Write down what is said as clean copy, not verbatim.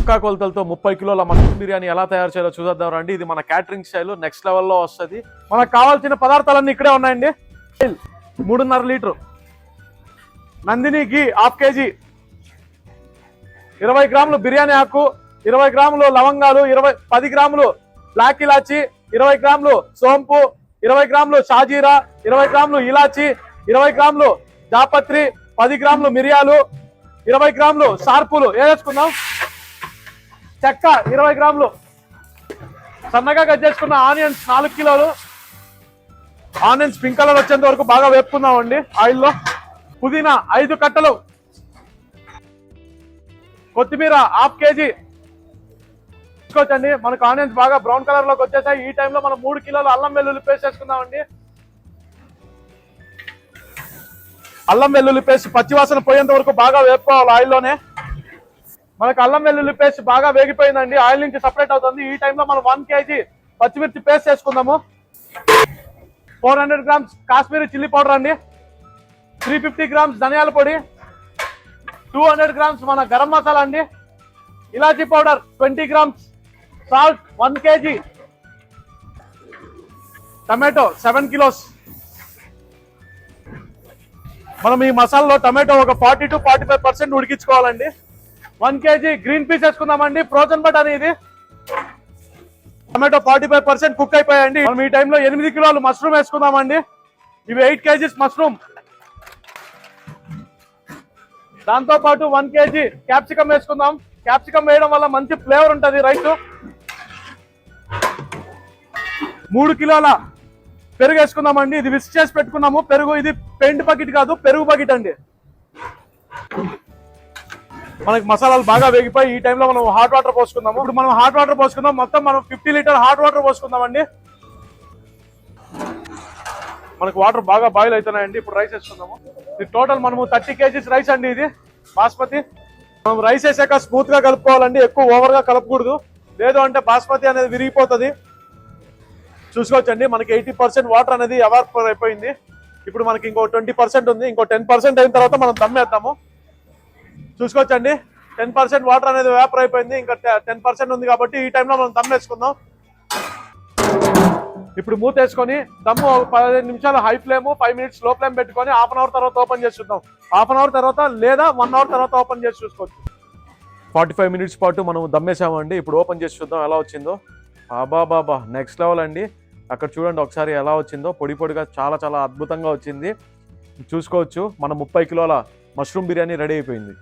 పక్కా కొలతలతో 30 కిలోల మష్రూమ్ బిర్యానీ ఎలా తయారు చేయాలో చూద్దాం రండి. ఇది మన క్యాటరింగ్ స్టైల్ నెక్స్ట్ లెవెల్లో వస్తుంది. మనకు కావాల్సిన పదార్థాలన్నీ ఇక్కడే ఉన్నాయండి. 3.5 లీటర్ నందిని ఘీ హాఫ్ కేజీ, 20 గ్రాములు బిర్యానీ ఆకు, 20 గ్రాములు లవంగాలు, 10 గ్రాములు బ్లాక్ ఇలాచి, 20 గ్రాములు సోంపు, 20 గ్రాములు షాజీరా, 20 గ్రాములు ఇలాచి, 20 గ్రాములు జాపత్రి, 10 గ్రాములు మిరియాలు, 20 గ్రాములు షార్పులు వేసుకుందాం. చెక్క 20 గ్రాములు, సన్నగా కట్ చేసుకున్న ఆనియన్స్ 4 కిలోలు. ఆనియన్స్ పింక్ కలర్ వచ్చేంత వరకు బాగా వేపుకుందామండి ఆయిల్లో. పుదీనా 5 కట్టలు, కొత్తిమీర హాఫ్ కేజీ తీసుకోవచ్చండి. మనకు ఆనియన్స్ బాగా బ్రౌన్ కలర్ లోకి వచ్చేసాయి. ఈ టైంలో మనం 3 కిలోలు అల్లం వెల్లుల్లి పేస్ట్ వేసుకుందామండి. అల్లం వెల్లుల్లి పేస్ట్ పచ్చివాసన పోయేంత వరకు బాగా వేపుకోవాలి ఆయిల్లోనే. మనకు అల్లం వెల్లుల్లి పేస్ట్ బాగా వేగిపోయిందండి, ఆయిల్ నుంచి సపరేట్ అవుతుంది. ఈ టైంలో మనం 1 కేజీ పచ్చిమిర్చి పేస్ట్ వేసుకుందాము. 400 గ్రామ్స్ కాశ్మీరీ చిల్లీ పౌడర్ అండి, 350 గ్రామ్స్ ధనియాల పొడి, 200 గ్రామ్స్ మన గరం మసాలా అండి, ఇలాచీ powder 20 grams, salt 1 KG, tomato 7 kilos. మనం ఈ మసాలాలో టమాటో ఒక 40 to 45% ఉడికించుకోవాలండి. 1 కేజీ గ్రీన్ పీస్ వేసుకుందామండి, ఫ్రోజన్ బటానీ ఇది. టమాటో 45% కుక్ అయిపోయాయండి. మనం ఈ టైంలో 8 కిలోలు మష్రూమ్ వేసుకుందామండి. ఇవి 8 కేజీస్ మష్రూమ్. దాంతో పాటు 1 కేజీ క్యాప్సికమ్ వేసుకుందాం. క్యాప్సికమ్ వేయడం వల్ల మంచి ఫ్లేవర్ ఉంటుంది రైస్. 3 కిలోల పెరుగు వేసుకుందామండి. ఇది విస్క్ చేసి పెట్టుకున్నాము పెరుగు. ఇది పెయింట్ బకెట్ కాదు, పెరుగు బకెట్ అండి. మనకి మసాలాలు బాగా వేగిపోయి ఈ టైంలో మనం హాట్ వాటర్ పోసుకుందాము. ఇప్పుడు మనం హాట్ వాటర్ పోసుకుందాం. మొత్తం మనం 50 లీటర్ హాట్ వాటర్ పోసుకుందామండి. మనకు వాటర్ బాగా బాయిల్ అవుతున్నాయండి. ఇప్పుడు రైస్ వేసుకుందాము. ఇది టోటల్ మనము 30 కేజీస్ రైస్ అండి, ఇది బాస్మతి. మనం రైస్ వేసాక స్మూత్ గా కలుపుకోవాలండి, ఎక్కువ ఓవర్ గా కలపకూడదు, లేదు అంటే బాస్మతి అనేది విరిగిపోతుంది. చూసుకోవచ్చండి మనకి 80% వాటర్ అనేది ఎవాపరేట్ అయిపోయింది. ఇప్పుడు మనకి ఇంకో 20% ఉంది. ఇంకో 10% అయిన తర్వాత మనం దమ్ వేద్దాము. చూసుకోవచ్చండి 10% వాటర్ అనేది వేపర్ అయిపోయింది. ఇంకా 10% ఉంది కాబట్టి ఈ టైంలో మనం దమ్ వేసుకుందాం. ఇప్పుడు మూత వేసుకొని దమ్ము 15 నిమిషాలు హై ఫ్లేమ్, 5 మినిట్స్ లో ఫ్లేమ్ పెట్టుకొని హాఫ్ అన్ అవర్ తర్వాత ఓపెన్ చేసి చూద్దాం. హాఫ్ అన్ అవర్ తర్వాత లేదా 1 అవర్ తర్వాత ఓపెన్ చేసి చూసుకోవచ్చు. 45 మినిట్స్ పాటు మనం దమ్ వేసామండి. ఇప్పుడు ఓపెన్ చేసి చూద్దాం ఎలా వచ్చిందో. బాబా నెక్స్ట్ లెవెల్ అండి. అక్కడ చూడండి ఒకసారి ఎలా వచ్చిందో, పొడి పొడిగా చాలా చాలా అద్భుతంగా వచ్చింది. చూసుకోవచ్చు మన 30 కిలోల మష్రూమ్ బిర్యానీ రెడీ అయిపోయింది.